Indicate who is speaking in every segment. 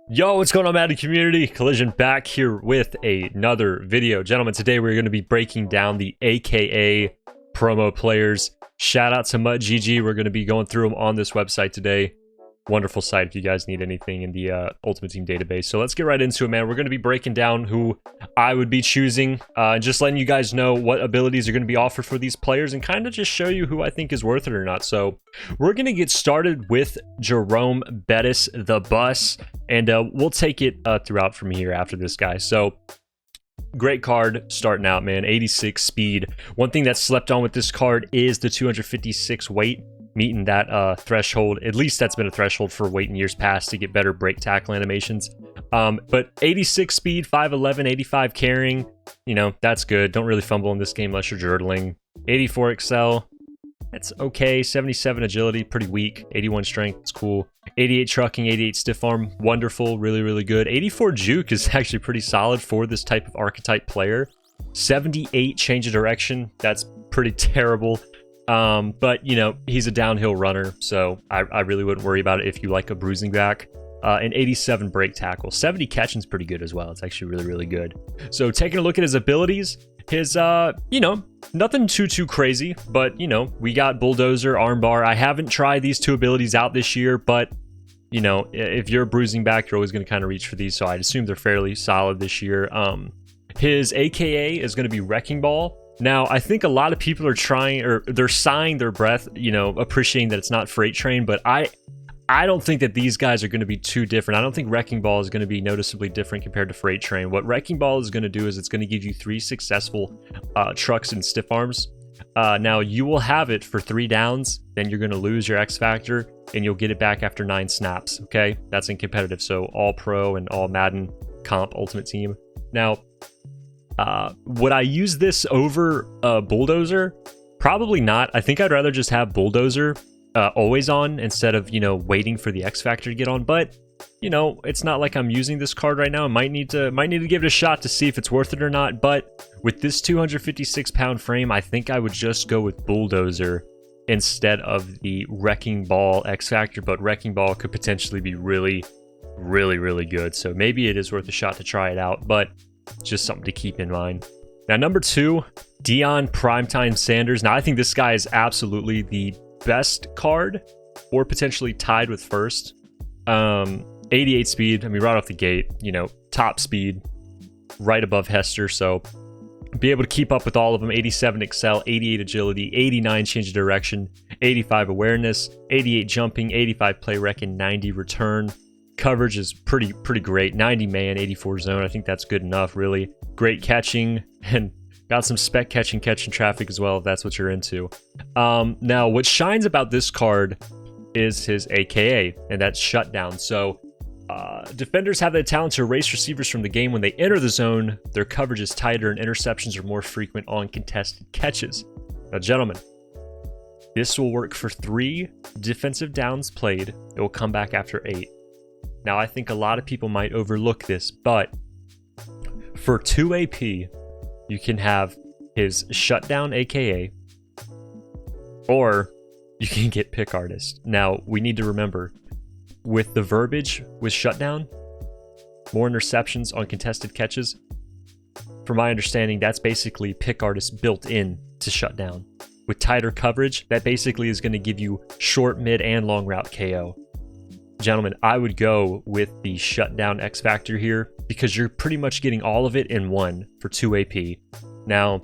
Speaker 1: Yo, what's going on, Madden community? Collision back here with another video. Gentlemen, today we're going to be breaking down the AKA promo players. Shout out to MutGG. We're going to be going through them on this website today. Wonderful site if you guys need anything in the Ultimate Team database. So let's get right into it, man. We're going to be breaking down who I would be choosing, and just letting you guys know what abilities are going to be offered for these players and kind of just show you who I think is worth it or not. So we're going to get started with Jerome Bettis, the bus, and we'll take it throughout from here after this guy. So great card starting out, man. 86 speed. One thing that's slept on with this card is the 256 weight. Meeting that threshold. At least that's been a threshold for weight in years past to get better break tackle animations. But 86 speed, 5'11", 85 carrying, you know, that's good. Don't really fumble in this game unless you're jurtling. 84 excel, that's okay. 77 agility, pretty weak. 81 strength, it's cool. 88 trucking, 88 stiff arm, wonderful, really, really good. 84 juke is actually pretty solid for this type of archetype player. 78 change of direction, that's pretty terrible. But you know, he's a downhill runner, so I really wouldn't worry about it if you like a bruising back. And 87 break tackle. 70 catching's pretty good as well. It's actually really, really good. So taking a look at his abilities, his you know, nothing too crazy, but you know, we got bulldozer, armbar. I haven't tried these two abilities out this year, but you know, if you're a bruising back, you're always going to kind of reach for these, so I'd assume they're fairly solid this year. His AKA is going to be Wrecking Ball. Now, I think a lot of people are trying, or they're sighing their breath, you know, appreciating that it's not Freight Train, but I don't think that these guys are going to be too different. I don't think Wrecking Ball is going to be noticeably different compared to Freight Train. What Wrecking Ball is going to do is it's going to give you 3 successful trucks and stiff arms. Now, you will have it for 3 downs, then you're going to lose your X Factor, and you'll get it back after 9 snaps, okay? That's in competitive, so all pro and all Madden comp Ultimate Team. Now, would I use this over bulldozer? Probably not. I think I'd rather just have bulldozer always on instead of, you know, waiting for the X Factor to get on. But you know, it's not like I'm using this card right now. I might need to give it a shot to see if it's worth it or not. But with this 256-pound frame, I think I would just go with bulldozer instead of the Wrecking Ball X Factor. But Wrecking Ball could potentially be really good. So maybe it is worth a shot to try it out. But just something to keep in mind. Now, number 2, Dion Sanders. Now, I think this guy is absolutely the best card, or potentially tied with first. 88 speed. I mean, right off the gate, you know, top speed, right above Hester. So be able to keep up with all of them. 87 excel, 88 agility, 89 change of direction, 85 awareness, 88 jumping, 85 play rec, and 90 return. Coverage is pretty great. 90 man, 84 zone. I think that's good enough, really. Great catching, and got some spec catching traffic as well, if that's what you're into. Now, what shines about this card is his AKA, and that's shutdown. So defenders have the talent to erase receivers from the game when they enter the zone. Their coverage is tighter and interceptions are more frequent on contested catches. Now, gentlemen, this will work for 3 defensive downs played. It will come back after 8. Now, I think a lot of people might overlook this, but for 2 AP, you can have his shutdown AKA, or you can get Pick Artist. Now, we need to remember, with the verbiage with shutdown, more interceptions on contested catches, from my understanding, that's basically Pick Artist built in to shutdown. With tighter coverage, that basically is going to give you short, mid, and long route KO. Gentlemen, I would go with the shutdown X Factor here because you're pretty much getting all of it in one for 2 AP. Now,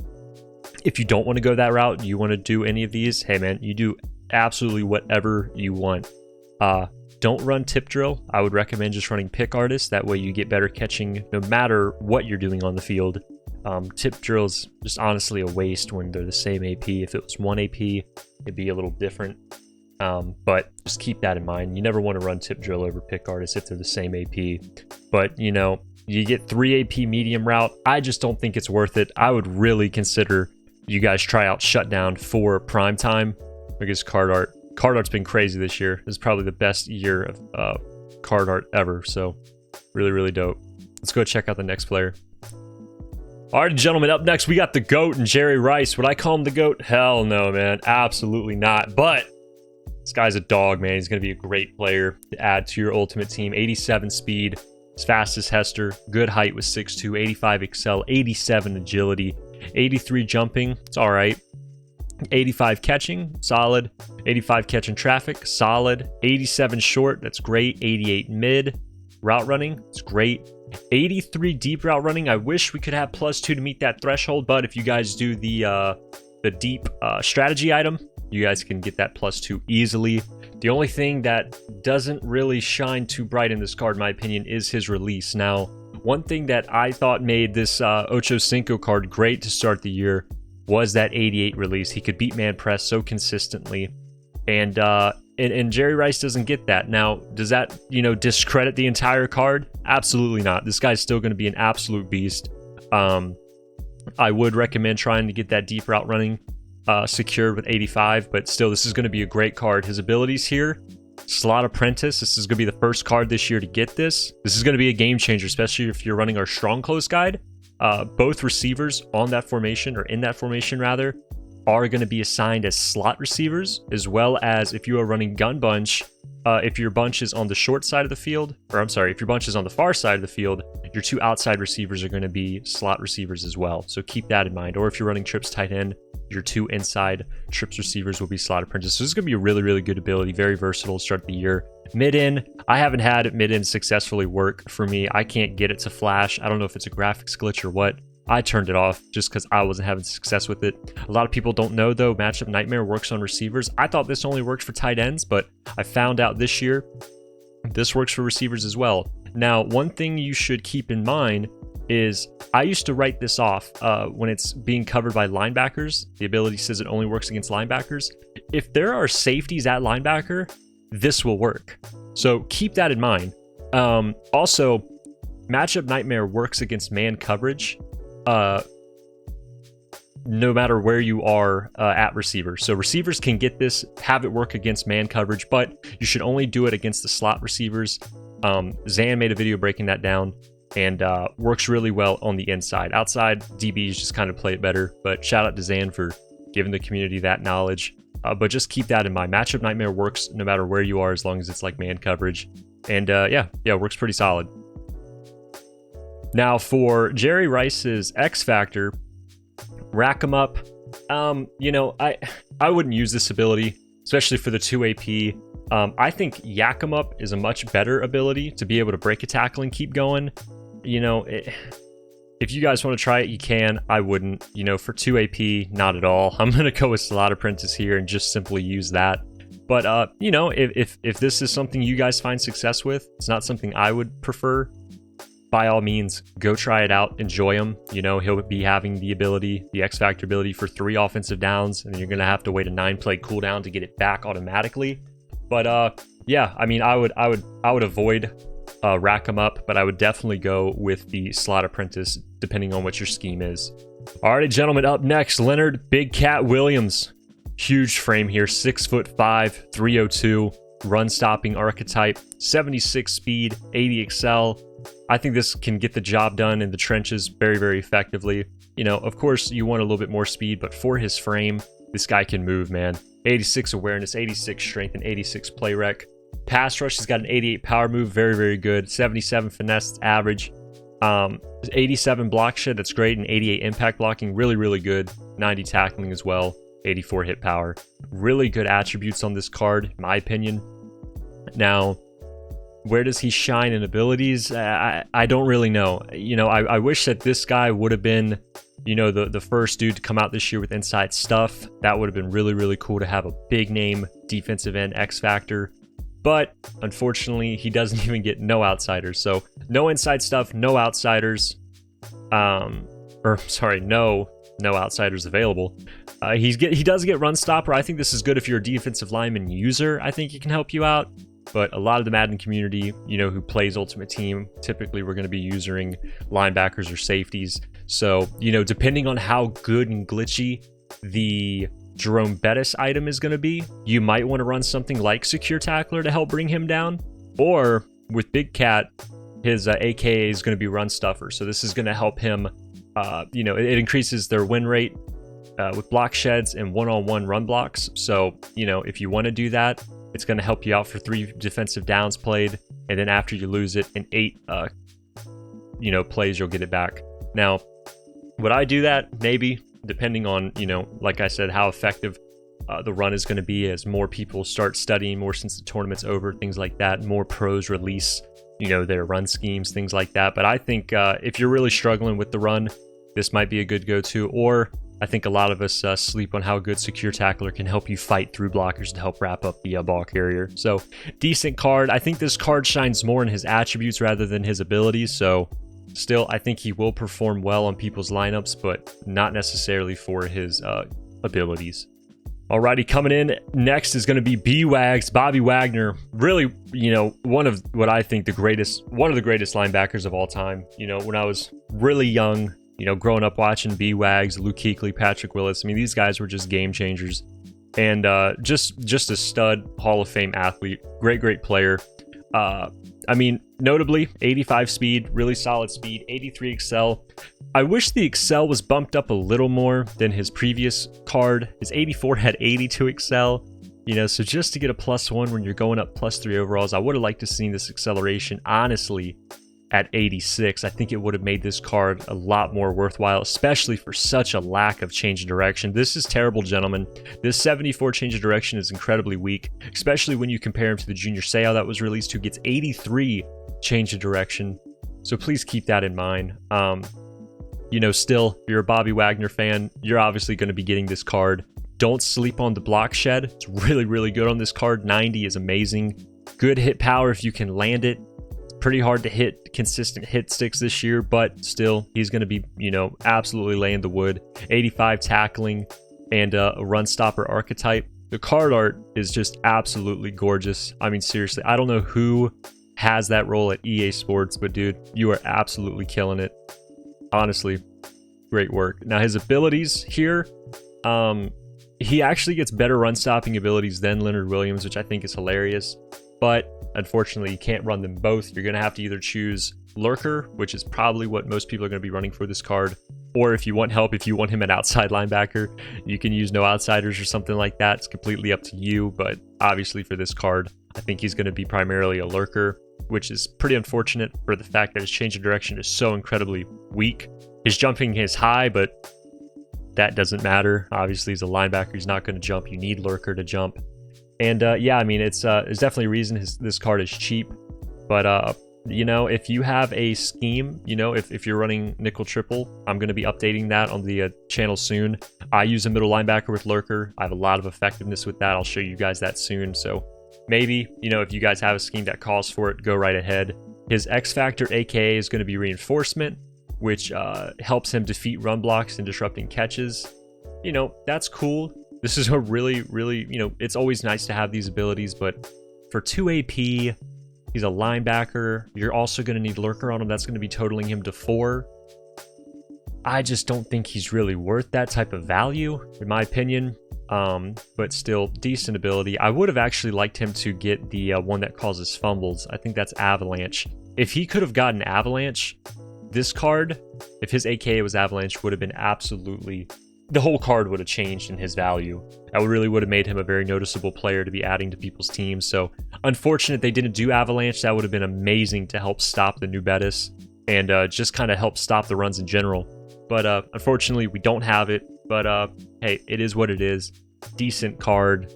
Speaker 1: if you don't want to go that route, you want to do any of these, hey man, you do absolutely whatever you want. Don't run Tip Drill. I would recommend just running Pick Artist. That way you get better catching no matter what you're doing on the field. Tip Drill's just honestly a waste when they're the same AP. If it was 1 AP, it'd be a little different. But just keep that in mind. You never want to run Tip Drill over Pick Artist if they're the same AP. But, you know, you get 3 AP medium route. I just don't think it's worth it. I would really consider you guys try out Shutdown for Prime Time because card art's been crazy this year. This is probably the best year of card art ever. So really dope. Let's go check out the next player. All right, gentlemen, up next, we got the GOAT and Jerry Rice. Would I call him the GOAT? Hell no, man. Absolutely not. But This guy's a dog, man. He's going to be a great player to add to your ultimate team. 87 speed, as fast as Hester. Good height with 6'2", 85 excel, 87 agility, 83 jumping. It's all right. 85 catching, solid. 85 catching traffic, solid. 87 short, that's great. 88 mid. Route running, it's great. 83 deep route running. I wish we could have +2 to meet that threshold, but if you guys do the deep strategy item, you guys can get that +2 easily. The only thing that doesn't really shine too bright in this card, in my opinion, is his release. Now, one thing that I thought made this Ocho Cinco card great to start the year was that 88 release. He could beat man press so consistently, and Jerry Rice doesn't get that. Now, does that, discredit the entire card? Absolutely not. This guy's still going to be an absolute beast. I would recommend trying to get that deep route running secured with 85, but still, this is going to be a great card. His abilities here, Slot Apprentice. This is going to be the first card this year to get this. This is going to be a game changer, especially if you're running our strong close guide. Both receivers on that formation, or in that formation rather, are going to be assigned as slot receivers, as well as if you are running gun bunch, if your bunch is on the short side of the field, or I'm sorry, if your bunch is on the far side of the field, your two outside receivers are going to be slot receivers as well. So keep that in mind. Or if you're running trips tight end, your two inside trips receivers will be slot apprentices. So this is going to be a really, really good ability. Very versatile to start the year. Mid-in, I haven't had mid-in successfully work for me. I can't get it to flash. I don't know if it's a graphics glitch or what. I turned it off just because I wasn't having success with it. A lot of people don't know, though, Matchup Nightmare works on receivers. I thought this only worked for tight ends, but I found out this year this works for receivers as well. Now, one thing you should keep in mind is I used to write this off when it's being covered by linebackers. The ability says it only works against linebackers. If there are safeties at linebacker, this will work. So keep that in mind. Also, Matchup Nightmare works against man coverage no matter where you are at receiver. So receivers can get this, have it work against man coverage, but you should only do it against the slot receivers. Zan made a video breaking that down, and works really well on the inside. Outside, DBs just kind of play it better, but shout out to Zan for giving the community that knowledge. But just keep that in mind. Matchup Nightmare works no matter where you are, as long as it's like man coverage. And yeah, works pretty solid. Now for Jerry Rice's X Factor, Rack 'em Up. I wouldn't use this ability, especially for the 2 AP. I think Yak 'em Up is a much better ability to be able to break a tackle and keep going. If you guys want to try it, you can. I wouldn't. For 2 AP, not at all. I'm going to go with Slot Apprentice here and just simply use that. But, if this is something you guys find success with, it's not something I would prefer, by all means, go try it out. Enjoy him. He'll be having the ability, the X Factor ability for 3 offensive downs, and then you're going to have to wait a 9-play cooldown to get it back automatically. But, yeah, I mean, I would avoid Rack 'em Up, but I would definitely go with the Slot Apprentice, depending on what your scheme is. Alrighty, gentlemen, up next, Leonard Big Cat Williams. Huge frame here, 6'5", 302, run stopping archetype, 76 speed, 80 excel. I think this can get the job done in the trenches very, very effectively. Of course, you want a little bit more speed, but for his frame, this guy can move, man. 86 awareness, 86 strength, and 86 play rec. Pass rush, he's got an 88 power move, very, very good. 77 finesse, average. 87 block shed, that's great, and 88 impact blocking, really, really good. 90 tackling as well, 84 hit power. Really good attributes on this card, in my opinion. Now, where does he shine in abilities? I don't really know. I wish that this guy would have been, the first dude to come out this year with inside stuff. That would have been really, really cool to have a big name defensive end X Factor. But unfortunately, he doesn't even get no outsiders. So no inside stuff, no outsiders. No outsiders available. He does get run stopper. I think this is good if you're a defensive lineman user. I think it can help you out. But a lot of the Madden community, who plays Ultimate Team, typically we're going to be using linebackers or safeties. So, depending on how good and glitchy the Jerome Bettis item is going to be, you might want to run something like Secure Tackler to help bring him down. Or with Big Cat, his AKA is going to be Run Stuffer. So this is going to help him, it increases their win rate with block sheds and one-on-one run blocks. So, if you want to do that, It's going to help you out for 3 defensive downs played, and then after you lose it in 8 plays, you'll get it back. Now, would I do that? Maybe, depending on, like I said, how effective the run is going to be as more people start studying more since the tournament's over, things like that. More pros release, their run schemes, things like that. But I think if you're really struggling with the run, this might be a good go-to. Or I think a lot of us sleep on how good Secure Tackler can help you fight through blockers to help wrap up the ball carrier. So decent card. I think this card shines more in his attributes rather than his abilities. So still, I think he will perform well on people's lineups, but not necessarily for his abilities. Alrighty, coming in next is going to be B-Wags, Bobby Wagner. Really, one of what I think one of the greatest linebackers of all time. When I was really young, growing up watching B-Wags, Luke Kuechly, Patrick Willis. I mean, these guys were just game changers. And just a stud Hall of Fame athlete. Great player. Notably, 85 speed, really solid speed, 83 Excel. I wish the Excel was bumped up a little more than his previous card. His 84 had 82 Excel, so just to get a +1 when you're going up +3 overalls, I would have liked to see this acceleration, honestly, at 86. I think it would have made this card a lot more worthwhile, especially for such a lack of change of direction. This is terrible, gentlemen. This 74 change of direction is incredibly weak, especially when you compare him to the Junior Seau that was released, who gets 83 change of direction. So please keep that in mind. Still, if you're a Bobby Wagner fan, you're obviously going to be getting this card. Don't sleep on the block shed. It's really good on this card. 90 is amazing. Good hit power if you can land it. Pretty hard to hit consistent hit sticks this year, but still, he's going to be, absolutely laying the wood. 85 tackling and a run stopper archetype. The card art is just absolutely gorgeous. I mean, seriously, I don't know who has that role at EA Sports, but dude, you are absolutely killing it. Honestly, great work. Now, his abilities here, he actually gets better run stopping abilities than Leonard Williams, which I think is hilarious. But unfortunately, you can't run them both. You're going to have to either choose Lurker, which is probably what most people are going to be running for this card. Or if you want help, if you want him an outside linebacker, you can use no outsiders or something like that. It's completely up to you. But obviously for this card, I think he's going to be primarily a Lurker, which is pretty unfortunate for the fact that his change of direction is so incredibly weak. His jumping is high, but that doesn't matter. Obviously, as a linebacker, he's not going to jump. You need Lurker to jump. And it's definitely a reason this card is cheap. But if you have a scheme, if you're running nickel triple, I'm going to be updating that on the channel soon. I use a middle linebacker with Lurker. I have a lot of effectiveness with that. I'll show you guys that soon. So maybe, if you guys have a scheme that calls for it, go right ahead. His X Factor, aka, is going to be reinforcement, which helps him defeat run blocks and disrupting catches. That's cool. This is a really, it's always nice to have these abilities, but for 2 AP, he's a linebacker. You're also going to need Lurker on him. That's going to be totaling him to 4. I just don't think he's really worth that type of value, in my opinion. But still, decent ability. I would have actually liked him to get the one that causes fumbles. I think that's Avalanche. If he could have gotten Avalanche, this card, if his AKA was Avalanche, would have been absolutely... The whole card would have changed in his value. That really would have made him a very noticeable player to be adding to people's teams. So, unfortunate they didn't do Avalanche. That would have been amazing to help stop the new Bettis and just kind of help stop the runs in general. But unfortunately, we don't have it. But hey, it is what it is. Decent card.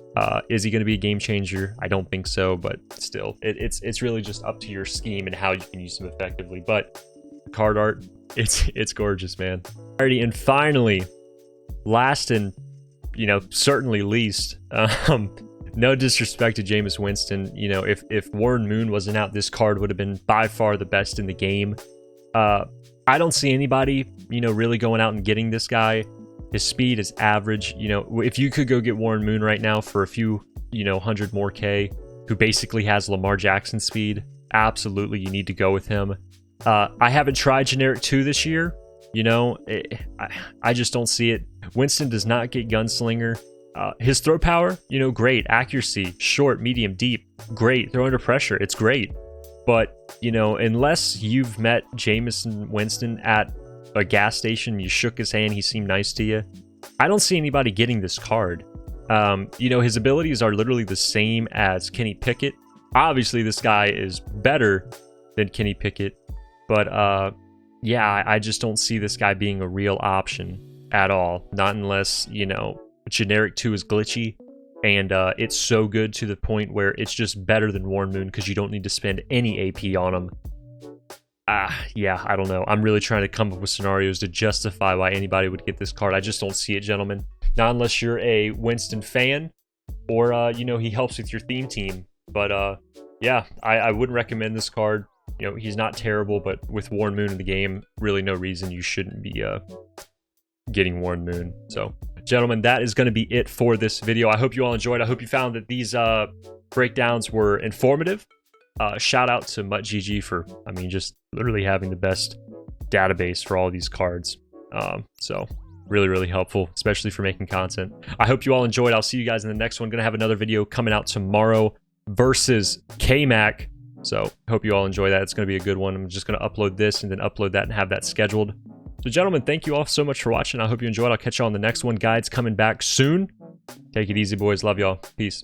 Speaker 1: Is he going to be a game changer? I don't think so. But still, it's really just up to your scheme and how you can use him effectively. But card art, it's gorgeous, man. Alrighty, and finally, last and certainly least, no disrespect to Jameis Winston, if Warren Moon wasn't out, this card would have been by far the best in the game. I don't see anybody really going out and getting this guy. His speed is average. If you could go get Warren Moon right now for a few 100 more K, who basically has Lamar Jackson speed, absolutely you need to go with him. I haven't tried generic 2 this year. I just don't see it. Winston does not get gunslinger. His throw power, great. Accuracy, short, medium, deep, great. Throw under pressure, it's great. But, unless you've met Jameis Winston at a gas station, you shook his hand, he seemed nice to you, I don't see anybody getting this card. You know, his abilities are literally the same as Kenny Pickett. Obviously, this guy is better than Kenny Pickett, but yeah, I just don't see this guy being a real option at all. Not unless, you know, generic 2 is glitchy, and it's so good to the point where it's just better than Warren Moon because you don't need to spend any AP on him. Yeah, I don't know. I'm really trying to come up with scenarios to justify why anybody would get this card. I just don't see it, gentlemen. Not unless you're a Winston fan or, you know, he helps with your theme team. But, yeah, I wouldn't recommend this card. You know, he's not terrible, but with Warren Moon in the game, really no reason you shouldn't be getting Warren Moon. So, gentlemen, that is going to be it for this video. I hope you all enjoyed. I hope you found that these breakdowns were informative. Shout out to MuttGG for, I mean, just literally having the best database for all these cards. So really, really helpful, especially for making content. I hope you all enjoyed. I'll see you guys in the next one. Gonna have another video coming out tomorrow versus K-Mac. So hope you all enjoy that. It's gonna be a good one. I'm just gonna upload this and then upload that and have that scheduled. So gentlemen, thank you all so much for watching. I hope you enjoyed. I'll catch you on the next one. Guides coming back soon. Take it easy, boys. Love y'all. Peace.